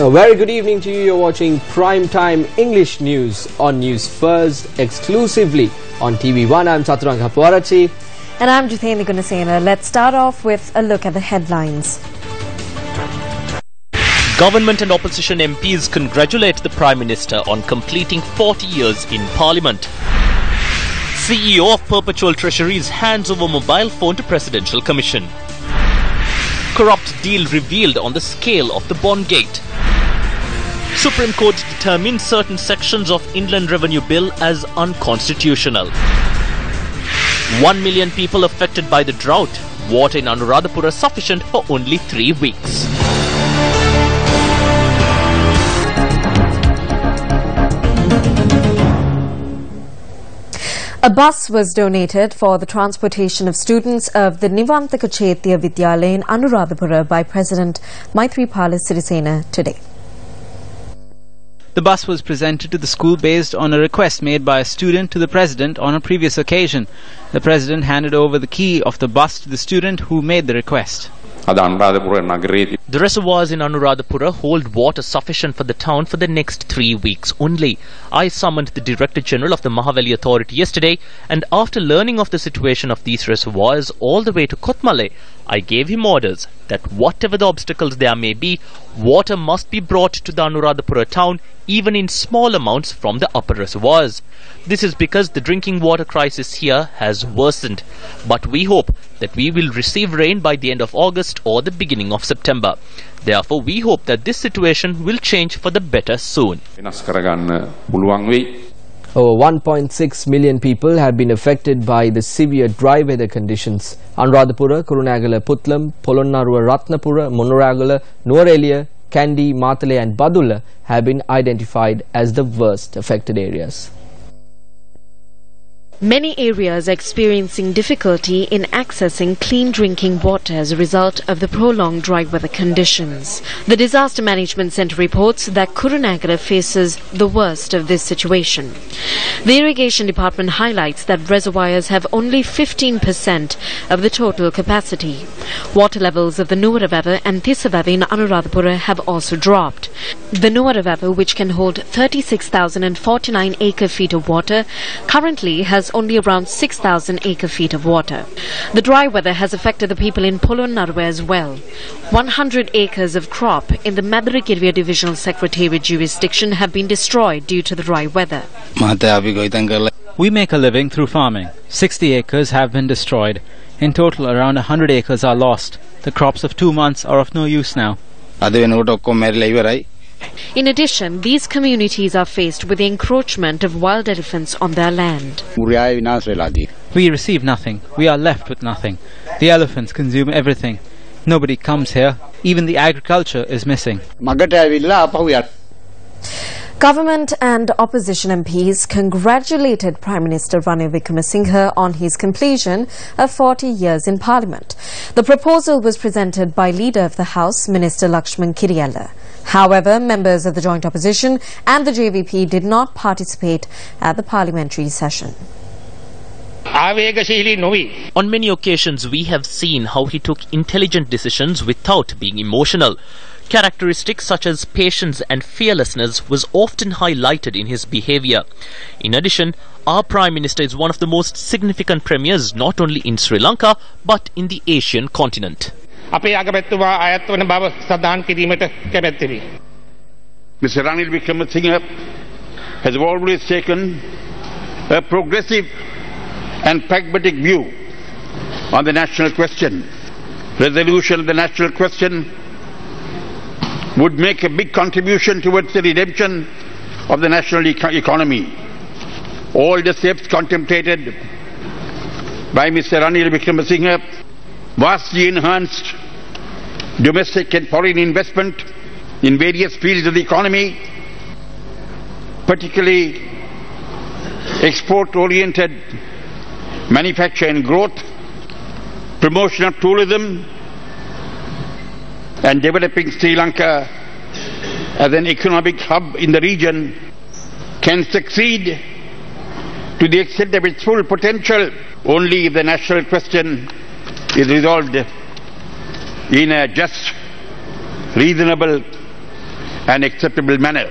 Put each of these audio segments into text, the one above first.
A very good evening to you. You're watching Primetime English News on News First, exclusively on TV1. I'm Chaturanga Pawarachi. And I'm Jithendra Gunasena. Let's start off with a look at the headlines. Government and opposition MPs congratulate the Prime Minister on completing 40 years in Parliament. CEO of Perpetual Treasuries hands over mobile phone to Presidential Commission. Corrupt deal revealed on the scale of the Bondgate. Supreme Court determined certain sections of Inland Revenue Bill as unconstitutional. 1 million people affected by the drought. Water in Anuradhapura sufficient for only 3 weeks. A bus was donated for the transportation of students of the Nivantaka Chetya Vidyalaya in Anuradhapura by President Maithripala Sirisena today. The bus was presented to the school based on a request made by a student to the President on a previous occasion. The President handed over the key of the bus to the student who made the request. The reservoirs in Anuradhapura hold water sufficient for the town for the next 3 weeks only. I summoned the Director General of the Mahaveli Authority yesterday, and after learning of the situation of these reservoirs all the way to Kotmale, I gave him orders that whatever the obstacles there may be, water must be brought to the Anuradhapura town even in small amounts from the upper reservoirs. This is because the drinking water crisis here has worsened. But we hope that we will receive rain by the end of August or the beginning of September. Therefore, we hope that this situation will change for the better soon. Over 1.6 million people have been affected by the severe dry weather conditions. Anuradhapura, Kurunagala, Putlam, Polonnaruwa, Ratnapura, Monoragala, Nuwara, Kandy, Matale and Badulla have been identified as the worst affected areas. Many areas are experiencing difficulty in accessing clean drinking water as a result of the prolonged dry weather conditions. The Disaster Management Centre reports that Kurunagala faces the worst of this situation. The Irrigation Department highlights that reservoirs have only 15% of the total capacity. Water levels of the Nuwara and Thisava in Anuradhapura have also dropped. The Nuwara, which can hold 36,049 acre-feet of water, currently has only around 6,000 acre-feet of water. The dry weather has affected the people in Polonnaruwa as well. 100 acres of crop in the Madaragirviya Divisional Secretariat jurisdiction have been destroyed due to the dry weather. We make a living through farming. 60 acres have been destroyed. In total, around 100 acres are lost. The crops of 2 months are of no use now. In addition, these communities are faced with the encroachment of wild elephants on their land. We receive nothing. We are left with nothing. The elephants consume everything. Nobody comes here. Even the agriculture is missing. Government and opposition MPs congratulated Prime Minister Ranil Wickremesinghe on his completion of 40 years in Parliament. The proposal was presented by Leader of the House, Minister Lakshman Kiriyella. However, members of the joint opposition and the JVP did not participate at the parliamentary session. On many occasions, we have seen how he took intelligent decisions without being emotional. Characteristics such as patience and fearlessness was often highlighted in his behavior. In addition, our Prime Minister is one of the most significant premiers not only in Sri Lanka but in the Asian continent. Mr. Ranil Wickremesinghe has always taken a progressive and pragmatic view on the national question. Resolution of the national question would make a big contribution towards the redemption of the national economy. All the steps contemplated by Mr. Ranil Wickremesinghe vastly enhanced domestic and foreign investment in various fields of the economy, particularly export-oriented manufacture and growth, promotion of tourism, and developing Sri Lanka as an economic hub in the region can succeed to the extent of its full potential only if the national question is resolved in a just, reasonable and acceptable manner.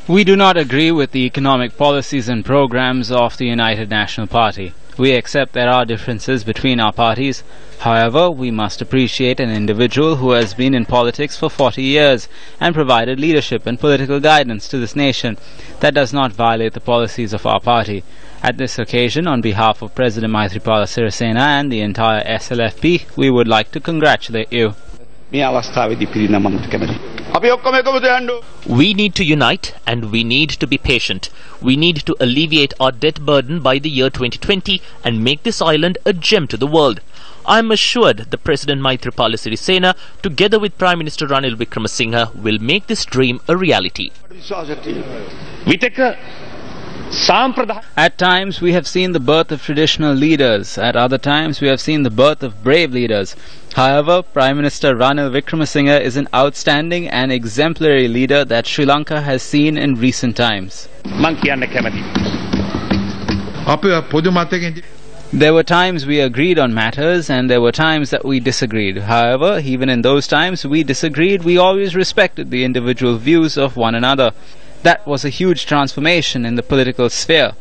We do not agree with the economic policies and programs of the United National Party. We accept there are differences between our parties. However, we must appreciate an individual who has been in politics for 40 years and provided leadership and political guidance to this nation that does not violate the policies of our party. At this occasion, on behalf of President Maithripala Sirisena and the entire SLFP, we would like to congratulate you. We need to unite and we need to be patient. We need to alleviate our debt burden by the year 2020 and make this island a gem to the world. I am assured the President Maithripala Sirisena, together with Prime Minister Ranil Wickremesinghe, will make this dream a reality. At times we have seen the birth of traditional leaders. At other times we have seen the birth of brave leaders. However, Prime Minister Ranil Wickremesinghe is an outstanding and exemplary leader that Sri Lanka has seen in recent times. There were times we agreed on matters and there were times that we disagreed. However, even in those times we disagreed, we always respected the individual views of one another. That was a huge transformation in the political sphere.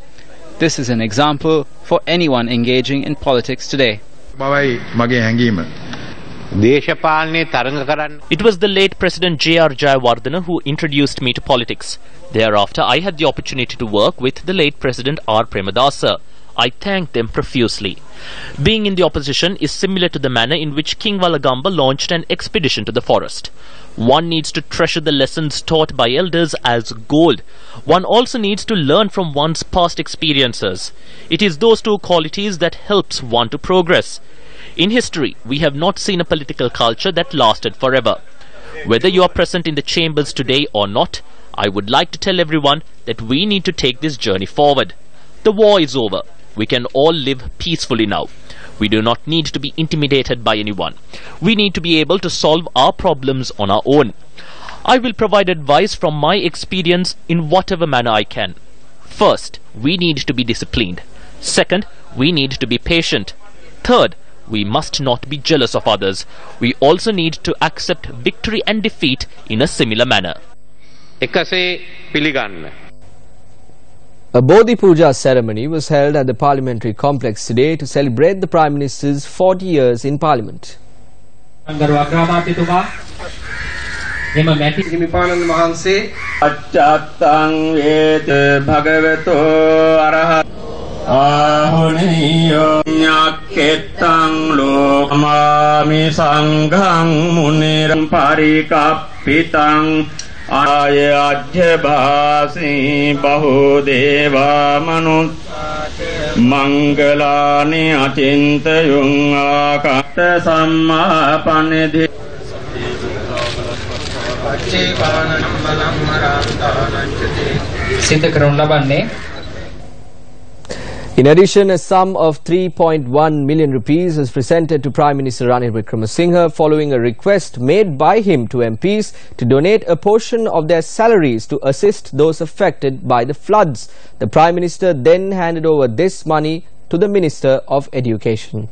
This is an example for anyone engaging in politics today. It was the late President J.R. Jayawardena who introduced me to politics. Thereafter, I had the opportunity to work with the late President R. Premadasa. I thank them profusely. Being in the opposition is similar to the manner in which King Walagamba launched an expedition to the forest. One needs to treasure the lessons taught by elders as gold. One also needs to learn from one's past experiences. It is those two qualities that helps one to progress. In history, we have not seen a political culture that lasted forever. Whether you are present in the chambers today or not, I would like to tell everyone that we need to take this journey forward. The war is over. We can all live peacefully now. We do not need to be intimidated by anyone. We need to be able to solve our problems on our own. I will provide advice from my experience in whatever manner I can. First, we need to be disciplined. Second, we need to be patient. Third, we must not be jealous of others. We also need to accept victory and defeat in a similar manner. A Bodhi Puja ceremony was held at the Parliamentary Complex today to celebrate the Prime Minister's 40 years in Parliament. Ajbasi Bahudeva Manut Mangalani Achintayung Akata Sammapanidhi. In addition, a sum of 3.1 million rupees was presented to Prime Minister Ranil Wickremesinghe following a request made by him to MPs to donate a portion of their salaries to assist those affected by the floods. The Prime Minister then handed over this money to the Minister of Education.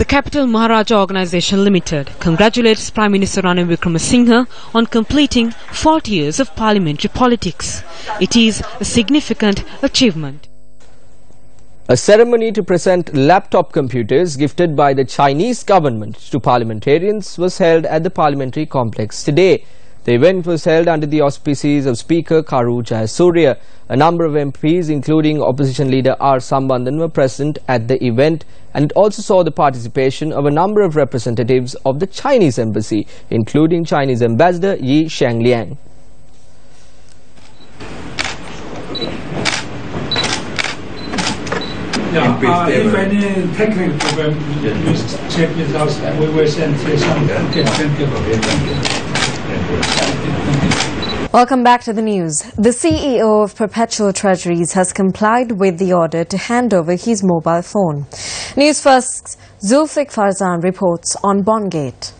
The Capital Maharaja Organisation Limited congratulates Prime Minister Ranil Wickremesinghe on completing 40 years of parliamentary politics. It is a significant achievement. A ceremony to present laptop computers gifted by the Chinese government to parliamentarians was held at the Parliamentary Complex today. The event was held under the auspices of Speaker Karu Jayasuriya. A number of MPs, including opposition leader R. Sambandhan, were present at the event, and it also saw the participation of a number of representatives of the Chinese embassy, including Chinese Ambassador Yi Shangliang. If any technical problem, just check with us and we will send you some. Welcome back to the news. The CEO of Perpetual Treasuries has complied with the order to hand over his mobile phone. Newsfirst's Zulfiq Farzan reports on Bondgate.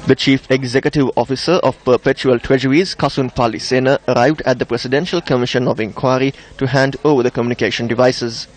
The Chief Executive Officer of Perpetual Treasuries, Kasun Palisena, arrived at the Presidential Commission of Inquiry to hand over the communication devices.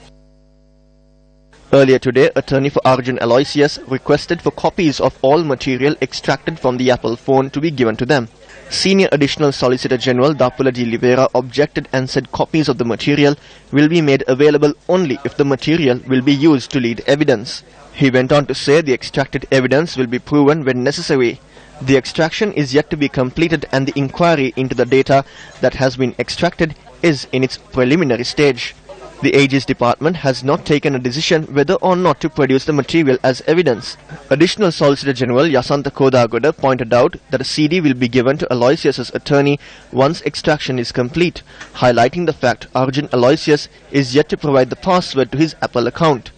Earlier today, attorney for Arjun Aloysius requested for copies of all material extracted from the Apple phone to be given to them. Senior Additional Solicitor General Dapula de Oliveira objected and said copies of the material will be made available only if the material will be used to lead evidence. He went on to say the extracted evidence will be proven when necessary. The extraction is yet to be completed and the inquiry into the data that has been extracted is in its preliminary stage. The AG's department has not taken a decision whether or not to produce the material as evidence. Additional Solicitor General Yasantha Kodagoda pointed out that a CD will be given to Aloysius' attorney once extraction is complete, highlighting the fact Arjun Aloysius is yet to provide the password to his Apple account.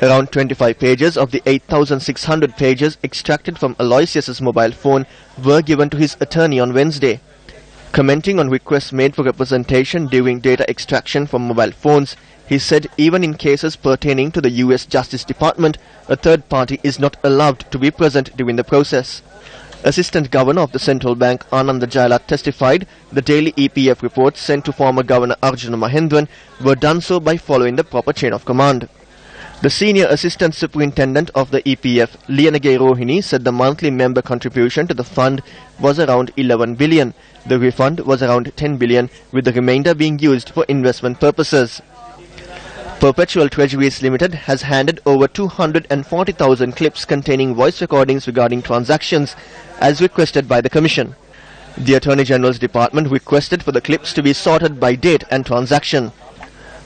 Around 25 pages of the 8,600 pages extracted from Aloysius' mobile phone were given to his attorney on Wednesday. Commenting on requests made for representation during data extraction from mobile phones, he said even in cases pertaining to the US Justice Department, a third party is not allowed to be present during the process. Assistant Governor of the Central Bank Ananda Jayala testified the daily EPF reports sent to former Governor Arjuna Mahendran were done so by following the proper chain of command. The Senior Assistant Superintendent of the EPF, Liyanage Rohini, said the monthly member contribution to the fund was around 11 billion. The refund was around 10 billion, with the remainder being used for investment purposes. Perpetual Treasuries Limited has handed over 240,000 clips containing voice recordings regarding transactions, as requested by the Commission. The Attorney General's Department requested for the clips to be sorted by date and transaction.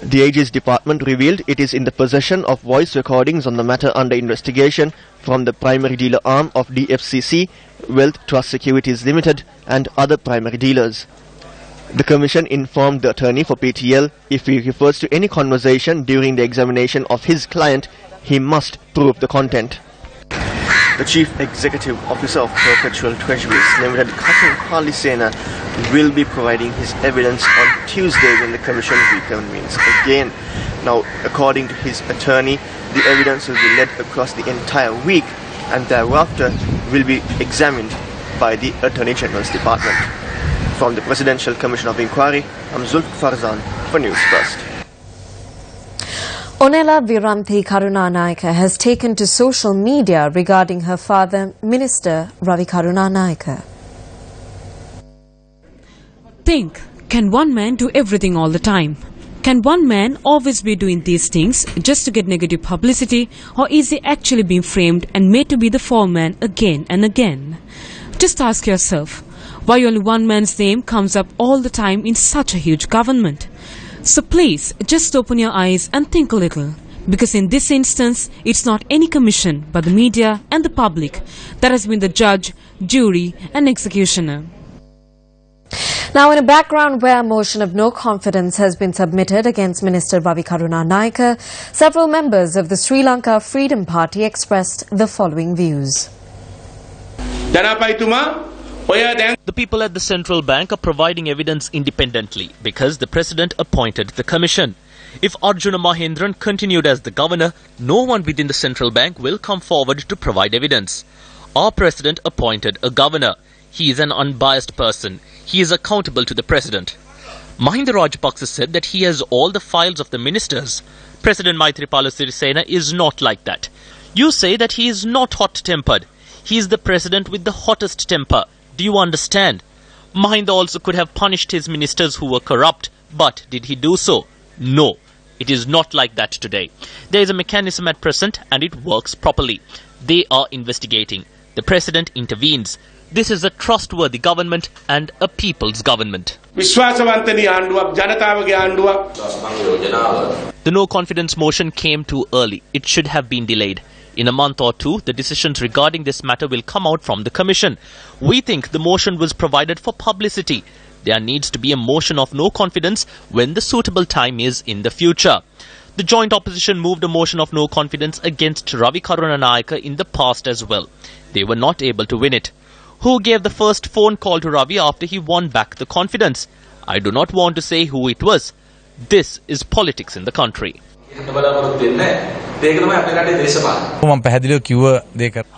The AG's department revealed it is in the possession of voice recordings on the matter under investigation from the primary dealer arm of DFCC, Wealth Trust Securities Limited and other primary dealers. The Commission informed the attorney for PTL if he refers to any conversation during the examination of his client, he must prove the content. The Chief Executive Officer of Perpetual Treasuries Limited, Kasun Palisena, will be providing his evidence on Tuesday when the Commission reconvenes again. Now, according to his attorney, the evidence will be led across the entire week and thereafter will be examined by the Attorney General's Department. From the Presidential Commission of Inquiry, I'm Zulfikar Farzan for News First. Onela Viranthi Karunanaika has taken to social media regarding her father, Minister Ravi Karunanaika. Think, can one man do everything all the time? Can one man always be doing these things just to get negative publicity, or is he actually being framed and made to be the foreman again and again? Just ask yourself, why only one man's name comes up all the time in such a huge government? So please, just open your eyes and think a little, because in this instance, it's not any commission but the media and the public that has been the judge, jury and executioner. Now, in a background where a motion of no confidence has been submitted against Minister Ravi Karunanaika, several members of the Sri Lanka Freedom Party expressed the following views. The people at the central bank are providing evidence independently because the president appointed the commission. If Arjuna Mahendran continued as the governor, no one within the central bank will come forward to provide evidence. Our president appointed a governor. He is an unbiased person. He is accountable to the president. Mahinda Rajapaksa said that he has all the files of the ministers. President Maithripala Sirisena is not like that. You say that he is not hot-tempered. He is the president with the hottest temper. Do you understand? Mahinda also could have punished his ministers who were corrupt, but did he do so? No. It is not like that today. There is a mechanism at present and it works properly. They are investigating. The president intervenes. This is a trustworthy government and a people's government. The no confidence motion came too early. It should have been delayed. In a month or two, the decisions regarding this matter will come out from the Commission. We think the motion was provided for publicity. There needs to be a motion of no confidence when the suitable time is in the future. The joint opposition moved a motion of no confidence against Ravi Karunanaika in the past as well. They were not able to win it. Who gave the first phone call to Ravi after he won back the confidence? I do not want to say who it was. This is politics in the country.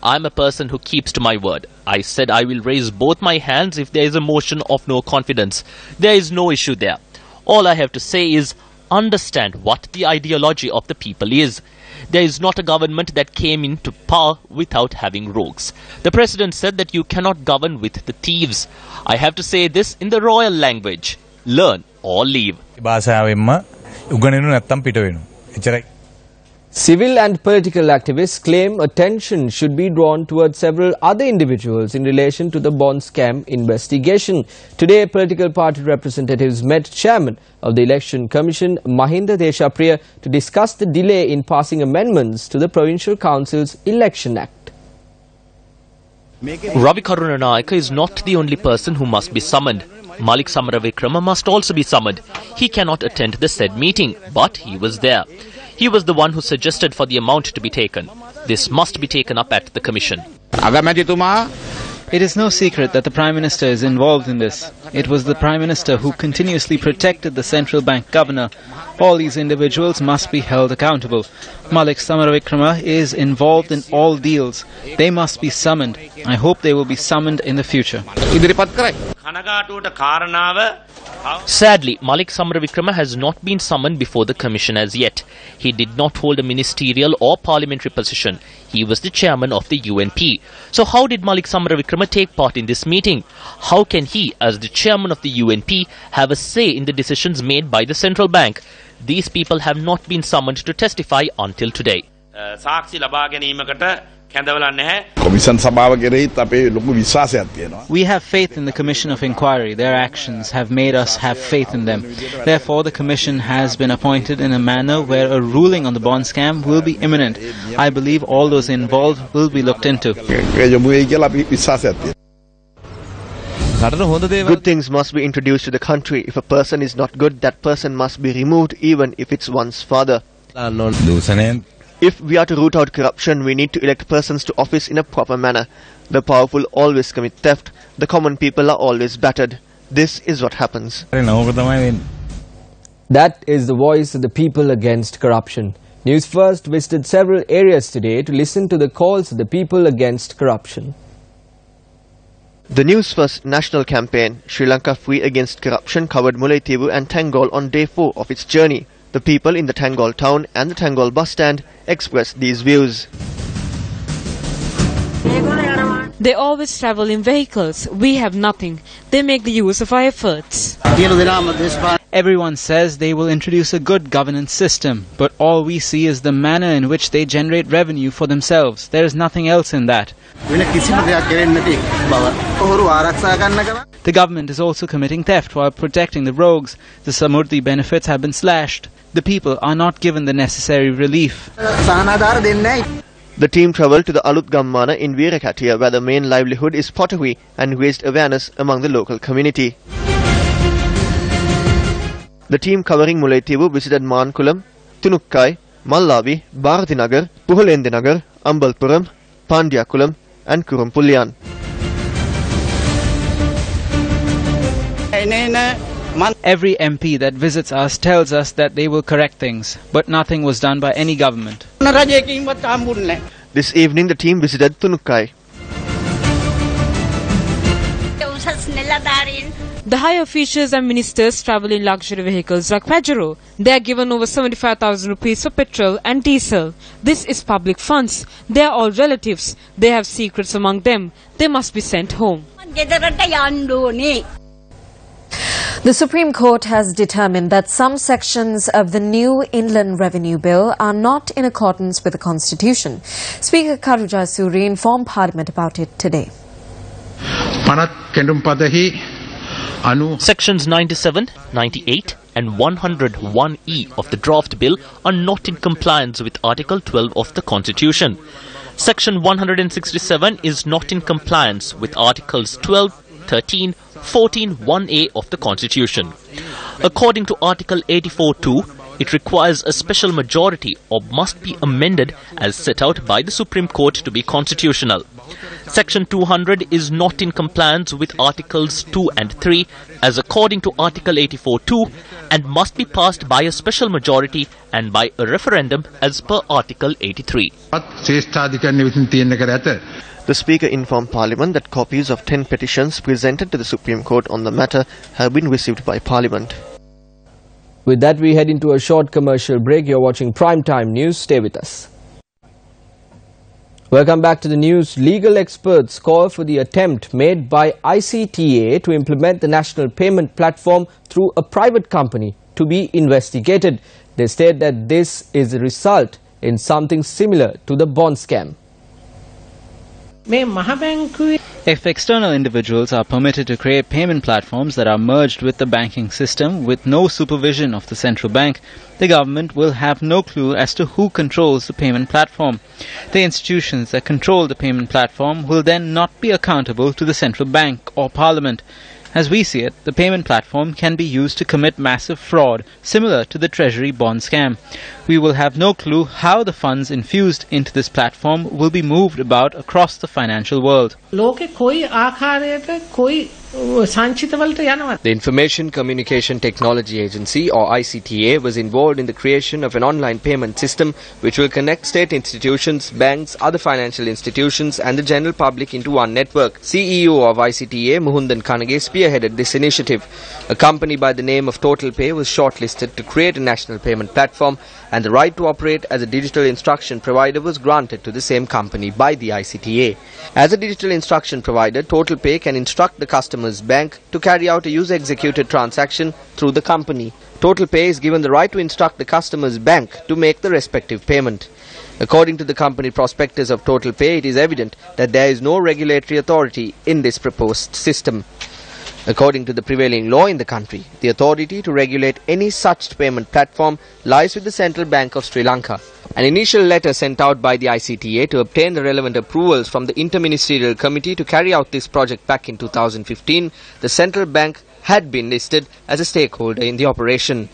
I'm a person who keeps to my word. I said I will raise both my hands if there is a motion of no confidence. There is no issue there. All I have to say is understand what the ideology of the people is. There is not a government that came into power without having rogues. The president said that you cannot govern with the thieves. I have to say this in the royal language. Learn or leave. Civil and political activists claim attention should be drawn towards several other individuals in relation to the bond scam investigation. Today, political party representatives met Chairman of the Election Commission, Mahinda Deshapriya, to discuss the delay in passing amendments to the Provincial Council's Election Act. Ravi Karuna is not the only person who must be summoned. Malik Samaravikrama must also be summoned. He cannot attend the said meeting, but he was there. He was the one who suggested for the amount to be taken. This must be taken up at the Commission. It is no secret that the Prime Minister is involved in this. It was the Prime Minister who continuously protected the central bank governor. All these individuals must be held accountable. Malik Samaravikrama is involved in all deals. They must be summoned. I hope they will be summoned in the future. Sadly, Malik Samaravikrama has not been summoned before the Commission as yet. He did not hold a ministerial or parliamentary position. He was the chairman of the UNP. So how did Malik Samaravikrama take part in this meeting? How can he, as the chairman of the UNP, have a say in the decisions made by the central bank? These people have not been summoned to testify until today. We have faith in the Commission of Inquiry. Their actions have made us have faith in them. Therefore, the Commission has been appointed in a manner where a ruling on the bond scam will be imminent. I believe all those involved will be looked into. Good things must be introduced to the country. If a person is not good, that person must be removed, even if it's one's father. If we are to root out corruption, we need to elect persons to office in a proper manner. The powerful always commit theft. The common people are always battered. This is what happens. That is the voice of the people against corruption. News First visited several areas today to listen to the calls of the people against corruption. The Newsfirst national campaign, Sri Lanka Free Against Corruption, covered Mullaitivu and Tangol on day 4 of its journey. The people in the Tangol town and the Tangol bus stand expressed these views. They always travel in vehicles. We have nothing. They make the use of our efforts. Everyone says they will introduce a good governance system, but all we see is the manner in which they generate revenue for themselves. There is nothing else in that. The government is also committing theft while protecting the rogues. The Samurdhi benefits have been slashed. The people are not given the necessary relief. The team travelled to the Alut Gammana in Veerakatiya, where the main livelihood is pottery, and raised awareness among the local community. The team covering Mullaitivu visited Mankulam, Tunukkai, Mallavi, Bharatinagar, Puhalendinagar, Ambalpuram, Pandyakulam and Kurumpulyan. Every MP that visits us tells us that they will correct things, but nothing was done by any government. This evening the team visited Tunukkai. The high officials and ministers travel in luxury vehicles like Pajero. They are given over 75,000 rupees for petrol and diesel. This is public funds. They are all relatives. They have secrets among them. They must be sent home. The Supreme Court has determined that some sections of the new Inland Revenue Bill are not in accordance with the Constitution. Speaker Karuja Suri informed Parliament about it today. Sections 97, 98 and 101E of the draft bill are not in compliance with Article 12 of the Constitution. Section 167 is not in compliance with Articles 12, 13, 14, 1A of the Constitution. According to Article 84.2, it requires a special majority or must be amended as set out by the Supreme Court to be constitutional. Section 200 is not in compliance with Articles 2 and 3 as according to Article 84.2 and must be passed by a special majority and by a referendum as per Article 83. The Speaker informed Parliament that copies of 10 petitions presented to the Supreme Court on the matter have been received by Parliament. With that, we head into a short commercial break. You're watching Primetime News. Stay with us. Welcome back to the news. Legal experts call for the attempt made by ICTA to implement the national payment platform through a private company to be investigated. They state that this is a result in something similar to the bond scam. If external individuals are permitted to create payment platforms that are merged with the banking system with no supervision of the central bank, the government will have no clue as to who controls the payment platform. The institutions that control the payment platform will then not be accountable to the central bank or parliament. As we see it, the payment platform can be used to commit massive fraud, similar to the Treasury bond scam. We will have no clue how the funds infused into this platform will be moved about across the financial world. The Information Communication Technology Agency, or ICTA, was involved in the creation of an online payment system which will connect state institutions, banks, other financial institutions and the general public into one network. CEO of ICTA, Muhundan Kanage, spearheaded this initiative. A company by the name of TotalPay was shortlisted to create a national payment platform, and the right to operate as a digital instruction provider was granted to the same company by the ICTA. As a digital instruction provider, TotalPay can instruct the customer's bank to carry out a user-executed transaction through the company. TotalPay is given the right to instruct the customer's bank to make the respective payment. According to the company prospectus of TotalPay, it is evident that there is no regulatory authority in this proposed system. According to the prevailing law in the country, the authority to regulate any such payment platform lies with the Central Bank of Sri Lanka. An initial letter sent out by the ICTA to obtain the relevant approvals from the Interministerial Committee to carry out this project back in 2015, the Central Bank had been listed as a stakeholder in the operation.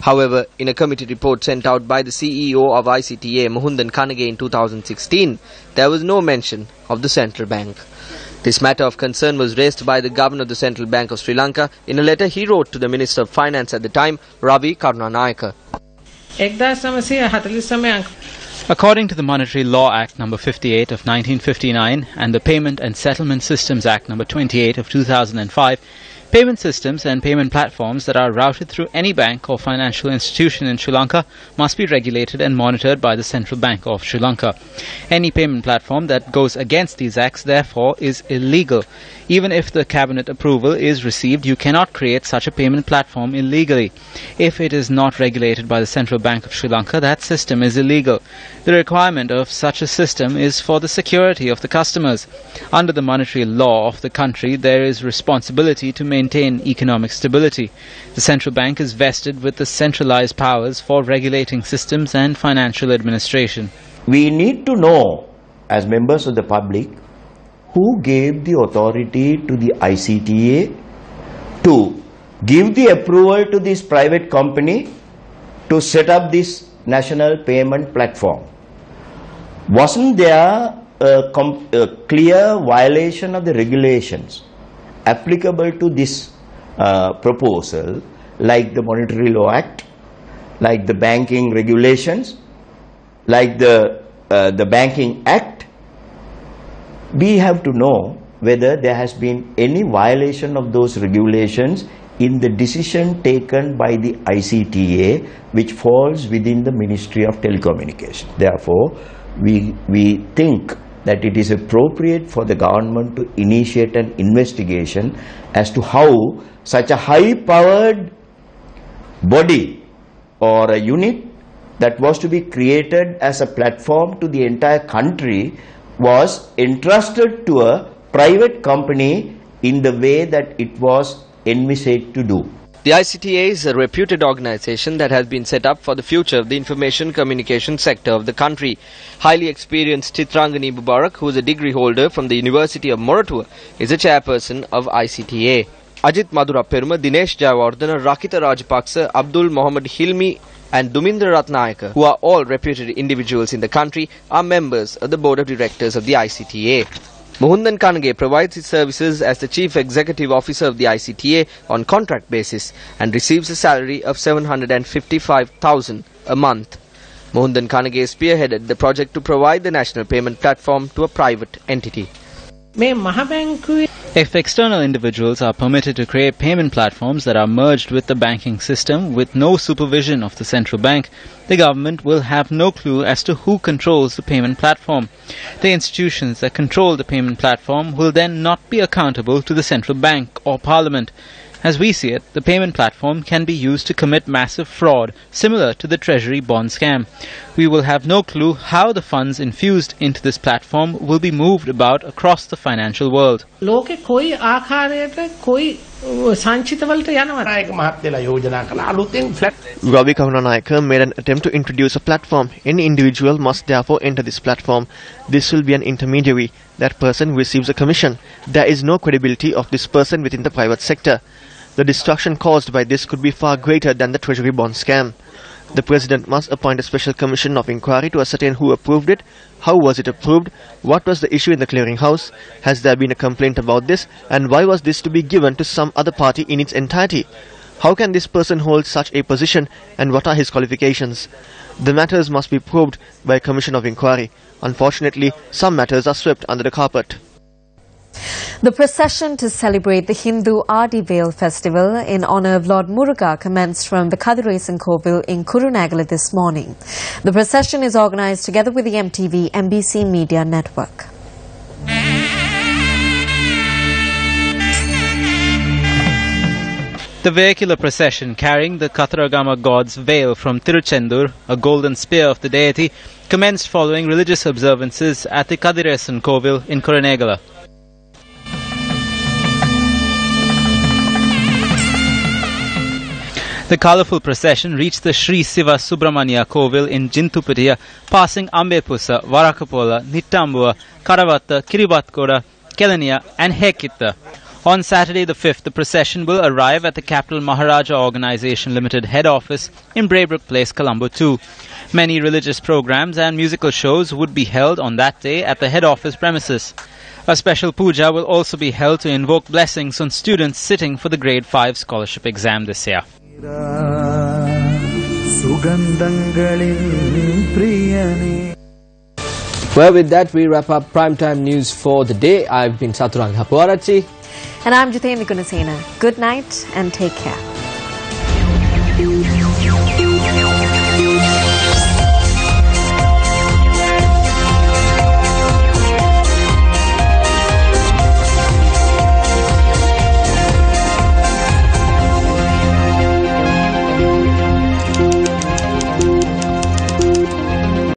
However, in a committee report sent out by the CEO of ICTA, Muhundan Kanage, in 2016, there was no mention of the Central Bank. This matter of concern was raised by the Governor of the Central Bank of Sri Lanka in a letter he wrote to the Minister of Finance at the time, Ravi Karunanayaka. According to the Monetary Law Act No. 58 of 1959 and the Payment and Settlement Systems Act No. 28 of 2005, payment systems and payment platforms that are routed through any bank or financial institution in Sri Lanka must be regulated and monitored by the Central Bank of Sri Lanka. Any payment platform that goes against these acts, therefore, is illegal. Even if the cabinet approval is received, you cannot create such a payment platform illegally. If it is not regulated by the Central Bank of Sri Lanka, that system is illegal. The requirement of such a system is for the security of the customers. Under the monetary law of the country, there is responsibility to maintain economic stability. The central bank is vested with the centralized powers for regulating systems and financial administration. We need to know, as members of the public, who gave the authority to the ICTA to give the approval to this private company to set up this national payment platform. Wasn't there a clear violation of the regulations applicable to this proposal, like the Monetary Law Act, like the banking regulations, like the Banking Act? We have to know whether there has been any violation of those regulations in the decision taken by the ICTA, which falls within the Ministry of Telecommunications. Therefore, we think that it is appropriate for the government to initiate an investigation as to how such a high-powered body or a unit that was to be created as a platform to the entire country was entrusted to a private company in the way that it was envisaged to do. The ICTA is a reputed organization that has been set up for the future of the information communication sector of the country. Highly experienced Chitrangani Mubarak, who is a degree holder from the University of Moratuwa, is a chairperson of ICTA. Ajit Madura Peruma, Dinesh Jayawardena, Rakita Rajapaksa, Abdul Mohammed Hilmi and Dumindra Ratnayaka, who are all reputed individuals in the country, are members of the board of directors of the ICTA. Muhundan Kanage provides his services as the Chief Executive Officer of the ICTA on contract basis and receives a salary of 755,000 a month. Muhundan Kanage spearheaded the project to provide the national payment platform to a private entity. If external individuals are permitted to create payment platforms that are merged with the banking system with no supervision of the central bank, the government will have no clue as to who controls the payment platform. The institutions that control the payment platform will then not be accountable to the central bank or parliament. As we see it, the payment platform can be used to commit massive fraud, similar to the Treasury bond scam. We will have no clue how the funds infused into this platform will be moved about across the financial world. Ravi Karuna made an attempt to introduce a platform. Any individual must therefore enter this platform. This will be an intermediary. That person receives a commission. There is no credibility of this person within the private sector. The destruction caused by this could be far greater than the Treasury bond scam. The President must appoint a special commission of inquiry to ascertain who approved it, how was it approved, what was the issue in the clearinghouse, has there been a complaint about this, and why was this to be given to some other party in its entirety? How can this person hold such a position, and what are his qualifications? The matters must be probed by a commission of inquiry. Unfortunately, some matters are swept under the carpet. The procession to celebrate the Hindu Audibel festival in honour of Lord Muruga commenced from the Kadiresan Kovil in Kurunagala this morning. The procession is organised together with the MTV MBC Media Network. The vehicular procession carrying the Katharagama god's veil from Tiruchendur, a golden spear of the deity, commenced following religious observances at the Kadiresan Kovil in Kurunegala. The colourful procession reached the Sri Siva Subramanya Kovil in Jintupatiya, passing Ambepusa, Varakapola, Nittambua, Karavatta, Kiribatkora, Kelaniya and Hekitta. On Saturday the 5th, the procession will arrive at the Capital Maharaja Organisation Limited head office in Braybrook Place, Colombo 2. Many religious programs and musical shows would be held on that day at the head office premises. A special puja will also be held to invoke blessings on students sitting for the Grade 5 scholarship exam this year. Well, with that, we wrap up primetime news for the day. I've been Saturang Hapuarachi. And I'm Jitendra Gunasena. Good night and take care.